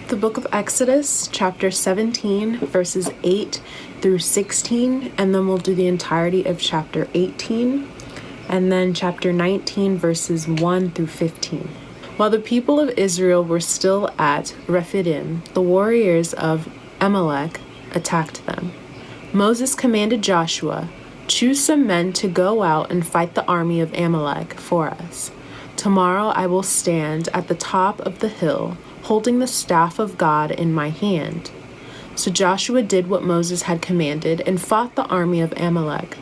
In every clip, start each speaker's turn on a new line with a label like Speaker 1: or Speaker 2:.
Speaker 1: The book of Exodus, chapter 17, verses 8 through 16, and then we'll do the entirety of chapter 18, and then chapter 19, verses 1 through 15. While the people of Israel were still at Rephidim, the warriors of Amalek attacked them. Moses commanded Joshua, "Choose some men to go out and fight the army of Amalek for us. Tomorrow I will stand at the top of the hill, holding the staff of God in my hand." So Joshua did what Moses had commanded and fought the army of Amalek.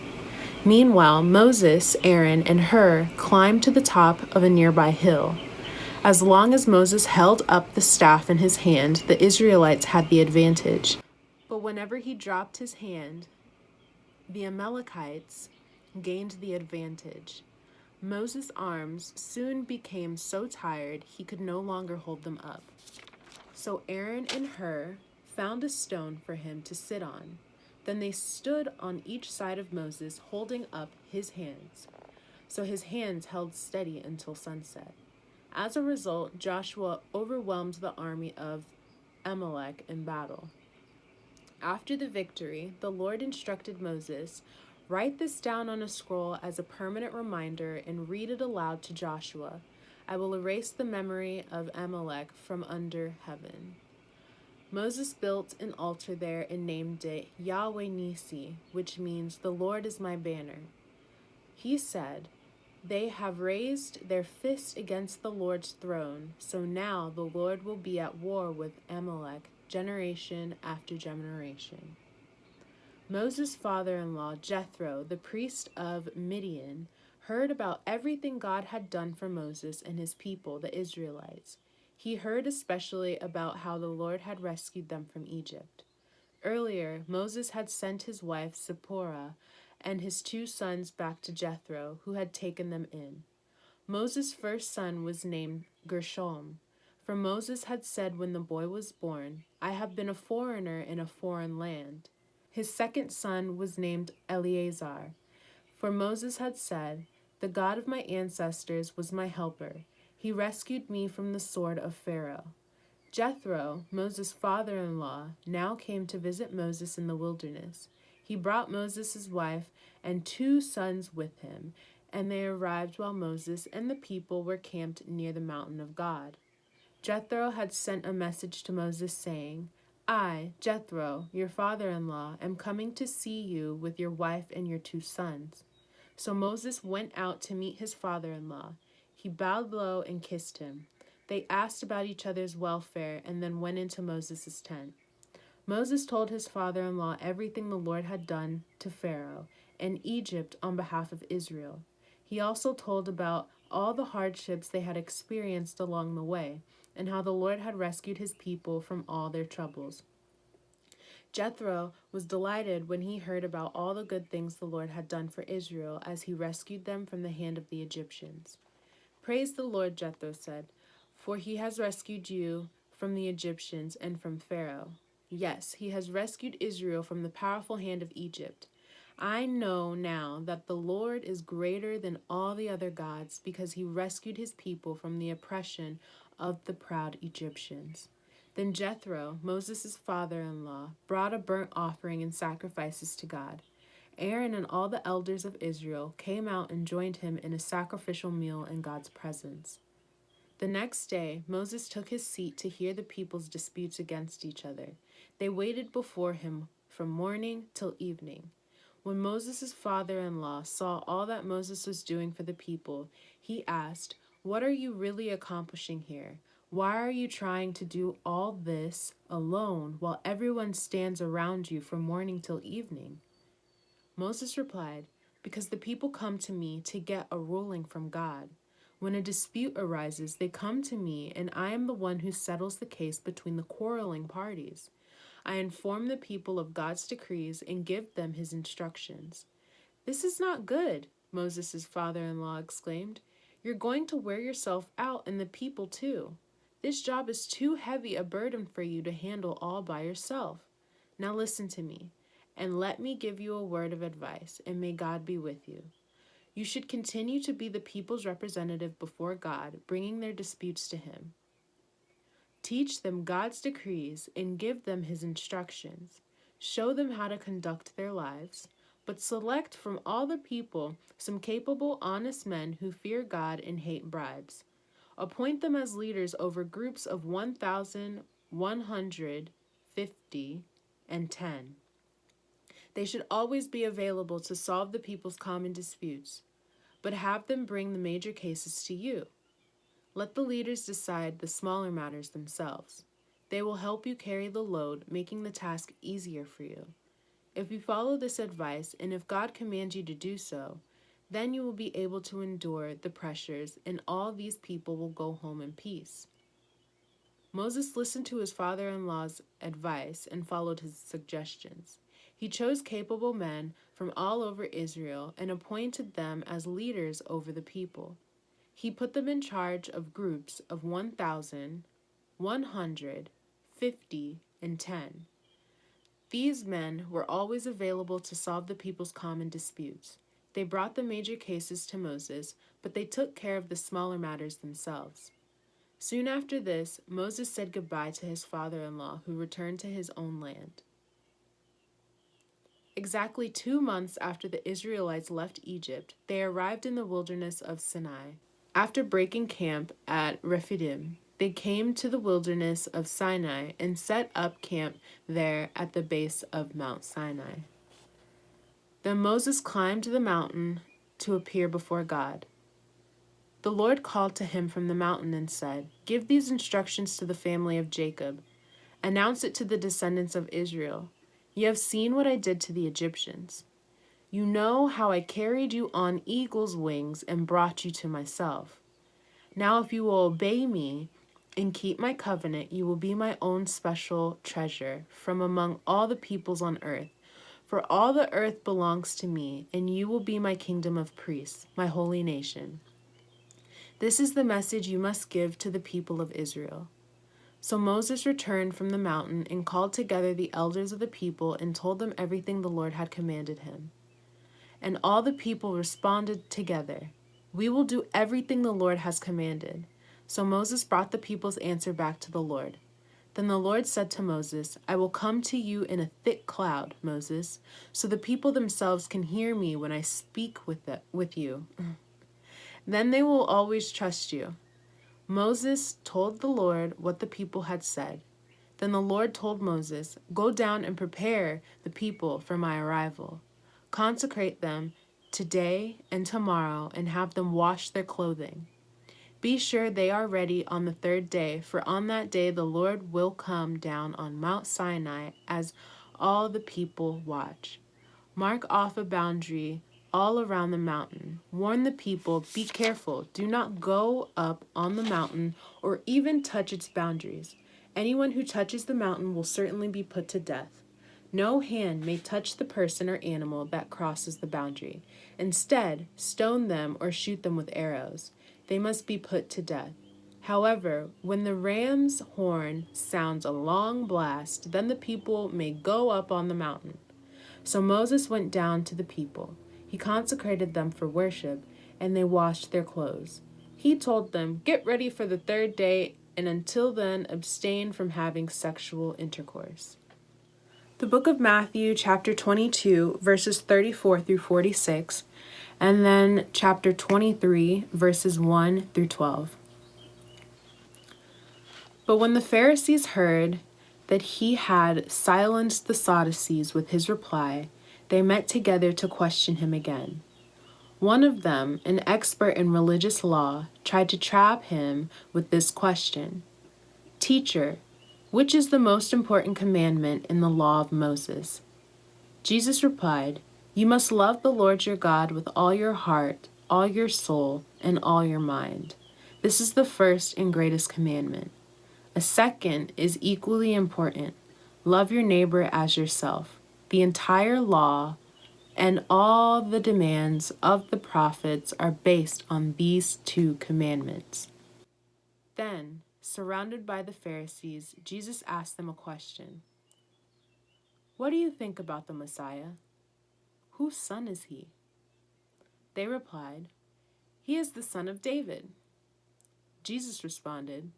Speaker 1: Meanwhile, Moses, Aaron, and Hur climbed to the top of a nearby hill. As long as Moses held up the staff in his hand, the Israelites had the advantage. But whenever he dropped his hand, the Amalekites gained the advantage. Moses' arms soon became so tired he could no longer hold them up. So Aaron and Hur found a stone for him to sit on. Then they stood on each side of Moses, holding up his hands. So his hands held steady until sunset. As a result, Joshua overwhelmed the army of Amalek in battle. After the victory, the Lord instructed Moses, "Write this down on a scroll as a permanent reminder and read it aloud to Joshua. I will erase the memory of Amalek from under heaven." Moses built an altar there and named it Yahweh Nisi, which means "the Lord is my banner." He said, "They have raised their fist against the Lord's throne, so now the Lord will be at war with Amalek generation after generation." Moses' father-in-law, Jethro, the priest of Midian, heard about everything God had done for Moses and his people, the Israelites. He heard especially about how the Lord had rescued them from Egypt. Earlier, Moses had sent his wife Zipporah and his 2 sons back to Jethro, who had taken them in. Moses' first son was named Gershom, for Moses had said when the boy was born, "I have been a foreigner in a foreign land." His second son was named Eleazar, for Moses had said, "The God of my ancestors was my helper. He rescued me from the sword of Pharaoh." Jethro, Moses' father-in-law, now came to visit Moses in the wilderness. He brought Moses' wife and 2 sons with him, and they arrived while Moses and the people were camped near the mountain of God. Jethro had sent a message to Moses saying, "I, Jethro, your father-in-law, am coming to see you with your wife and your 2 sons." So Moses went out to meet his father-in-law. He bowed low and kissed him. They asked about each other's welfare and then went into Moses' tent. Moses told his father-in-law everything the Lord had done to Pharaoh and Egypt on behalf of Israel. He also told about all the hardships they had experienced along the way and how the Lord had rescued his people from all their troubles. Jethro was delighted when he heard about all the good things the Lord had done for Israel as he rescued them from the hand of the Egyptians. "Praise the Lord," Jethro said, "for he has rescued you from the Egyptians and from Pharaoh. Yes, he has rescued Israel from the powerful hand of Egypt. I know now that the Lord is greater than all the other gods because he rescued his people from the oppression of the proud Egyptians." Then Jethro, Moses' father-in-law, brought a burnt offering and sacrifices to God. Aaron and all the elders of Israel came out and joined him in a sacrificial meal in God's presence. The next day, Moses took his seat to hear the people's disputes against each other. They waited before him from morning till evening. When Moses' father-in-law saw all that Moses was doing for the people, he asked, "What are you really accomplishing here? Why are you trying to do all this alone while everyone stands around you from morning till evening?" Moses replied, "Because the people come to me to get a ruling from God. When a dispute arises, they come to me, and I am the one who settles the case between the quarreling parties. I inform the people of God's decrees and give them his instructions." "This is not good," Moses' father-in-law exclaimed. "You're going to wear yourself out and the people too. This job is too heavy a burden for you to handle all by yourself. Now listen to me, and let me give you a word of advice, and may God be with you. You should continue to be the people's representative before God, bringing their disputes to him. Teach them God's decrees and give them his instructions. Show them how to conduct their lives, but select from all the people some capable, honest men who fear God and hate bribes. Appoint them as leaders over groups of 1,150 and 10. They should always be available to solve the people's common disputes, but have them bring the major cases to you. Let the leaders decide the smaller matters themselves. They will help you carry the load, making the task easier for you. If you follow this advice, and if God commands you to do so, then you will be able to endure the pressures, and all these people will go home in peace. Moses listened to his father-in-law's advice and followed his suggestions. He chose capable men from all over Israel and appointed them as leaders over the people. He put them in charge of groups of 1,150 and 10. These men were always available to solve the people's common disputes. They brought the major cases to Moses, but they took care of the smaller matters themselves. Soon after this, Moses said goodbye to his father-in-law, who returned to his own land. Exactly 2 months after the Israelites left Egypt, they arrived in the wilderness of Sinai. After breaking camp at Rephidim, they came to the wilderness of Sinai and set up camp there at the base of Mount Sinai. Then Moses climbed the mountain to appear before God. The Lord called to him from the mountain and said, "Give these instructions to the family of Jacob. Announce it to the descendants of Israel. You have seen what I did to the Egyptians. You know how I carried you on eagle's wings and brought you to myself. Now if you will obey me and keep my covenant, you will be my own special treasure from among all the peoples on earth. For all the earth belongs to me, and you will be my kingdom of priests, my holy nation. This is the message you must give to the people of Israel." So Moses returned from the mountain and called together the elders of the people and told them everything the Lord had commanded him. And all the people responded together, "We will do everything the Lord has commanded." So Moses brought the people's answer back to the Lord. Then the Lord said to Moses, "I will come to you in a thick cloud, Moses, so the people themselves can hear me when I speak with you. Then they will always trust you." Moses told the Lord what the people had said. Then the Lord told Moses, "Go down and prepare the people for my arrival. Consecrate them today and tomorrow and have them wash their clothing. Be sure they are ready on the 3rd day, for on that day the Lord will come down on Mount Sinai as all the people watch. Mark off a boundary all around the mountain. Warn the people, be careful, do not go up on the mountain or even touch its boundaries. Anyone who touches the mountain will certainly be put to death. No hand may touch the person or animal that crosses the boundary. Instead, stone them or shoot them with arrows. They must be put to death. However, when the ram's horn sounds a long blast, then the people may go up on the mountain." So Moses went down to the people. He consecrated them for worship, and they washed their clothes. He told them, "Get ready for the 3rd day, and until then abstain from having sexual intercourse." The book of Matthew, chapter 22, verses 34 through 46, and then chapter 23, verses 1 through 12. But when the Pharisees heard that he had silenced the Sadducees with his reply, they met together to question him again. One of them, an expert in religious law, tried to trap him with this question: "Teacher, which is the most important commandment in the law of Moses?" Jesus replied, "You must love the Lord your God with all your heart, all your soul, and all your mind. This is the first and greatest commandment. A second is equally important. Love your neighbor as yourself. The entire law and all the demands of the prophets are based on these 2 commandments." Then, surrounded by the Pharisees, Jesus asked them a question. "What do you think about the Messiah? Whose son is he?" They replied, "He is the son of David." Jesus responded,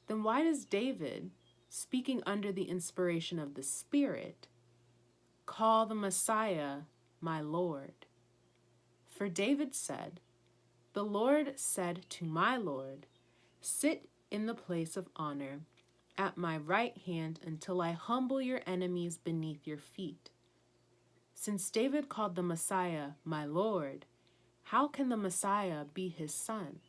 Speaker 1: then why does David, speaking under the inspiration of the Spirit, call the Messiah my Lord? For David said, "The Lord said to my Lord, sit in the place of honor at my right hand until I humble your enemies beneath your feet." Since David called the Messiah my Lord, how can the Messiah be his son?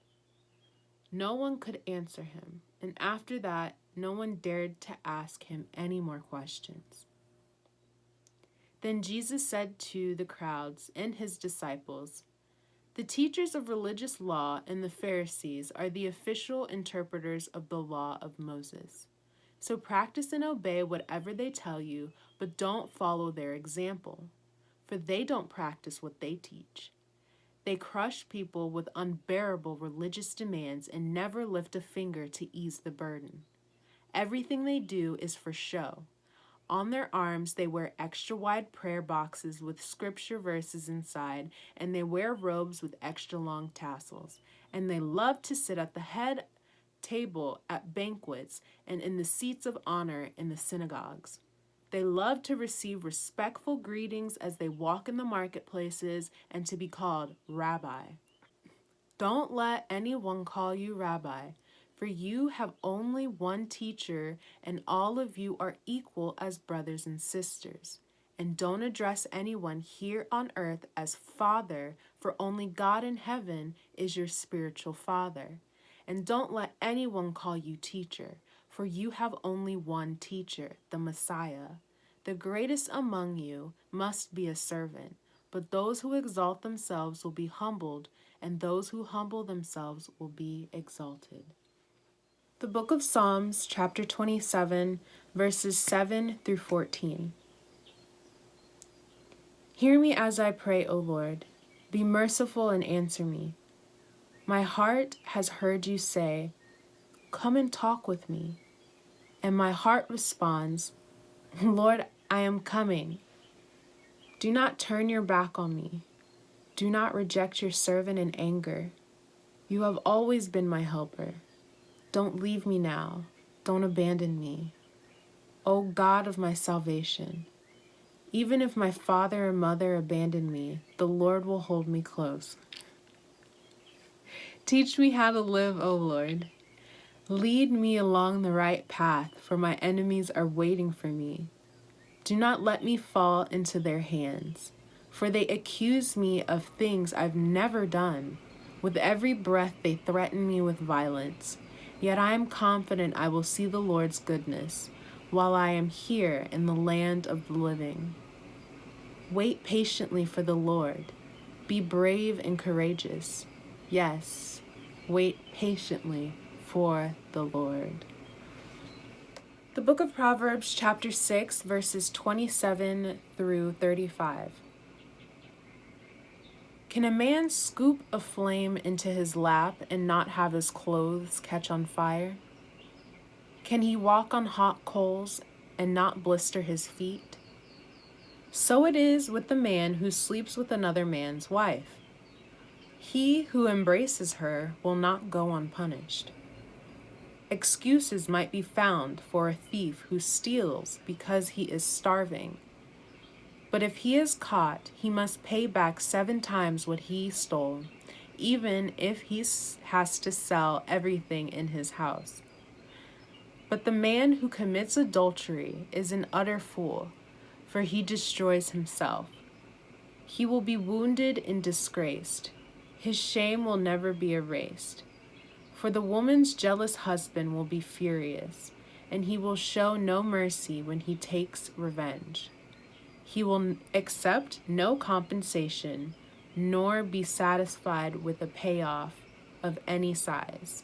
Speaker 1: No one could answer him, and after that, no one dared to ask him any more questions. Then Jesus said to the crowds and his disciples, "The teachers of religious law and the Pharisees are the official interpreters of the law of Moses. So practice and obey whatever they tell you, but don't follow their example, for they don't practice what they teach. They crush people with unbearable religious demands and never lift a finger to ease the burden. Everything they do is for show. On their arms, they wear extra wide prayer boxes with scripture verses inside, and they wear robes with extra long tassels. And they love to sit at the head table at banquets and in the seats of honor in the synagogues. They love to receive respectful greetings as they walk in the marketplaces and to be called Rabbi. Don't let anyone call you Rabbi, for you have only one teacher, and all of you are equal as brothers and sisters. And don't address anyone here on earth as Father, for only God in heaven is your spiritual Father. And don't let anyone call you teacher, for you have only one teacher, the Messiah. The greatest among you must be a servant, but those who exalt themselves will be humbled, and those who humble themselves will be exalted." The book of Psalms, chapter 27, verses 7 through 14. Hear me as I pray, O Lord. Be merciful and answer me. My heart has heard you say, "Come and talk with me." And my heart responds, "Lord, I am coming." Do not turn your back on me. Do not reject your servant in anger. You have always been my helper. Don't leave me now. Don't abandon me. O God of my salvation, even if my father and mother abandon me, the Lord will hold me close. Teach me how to live, O Lord. Lead me along the right path, for my enemies are waiting for me. Do not let me fall into their hands, for they accuse me of things I've never done. With every breath they threaten me with violence. Yet I am confident I will see the Lord's goodness while I am here in the land of the living. Wait patiently for the Lord. Be brave and courageous. Yes, wait patiently for the Lord. The book of Proverbs, chapter 6, verses 27 through 35. Can a man scoop a flame into his lap and not have his clothes catch on fire? Can he walk on hot coals and not blister his feet? So it is with the man who sleeps with another man's wife. He who embraces her will not go unpunished. Excuses might be found for a thief who steals because he is starving. But if he is caught, he must pay back 7 times what he stole, even if he has to sell everything in his house. But the man who commits adultery is an utter fool, for he destroys himself. He will be wounded and disgraced. His shame will never be erased. For the woman's jealous husband will be furious, and he will show no mercy when he takes revenge. He will accept no compensation, nor be satisfied with a payoff of any size.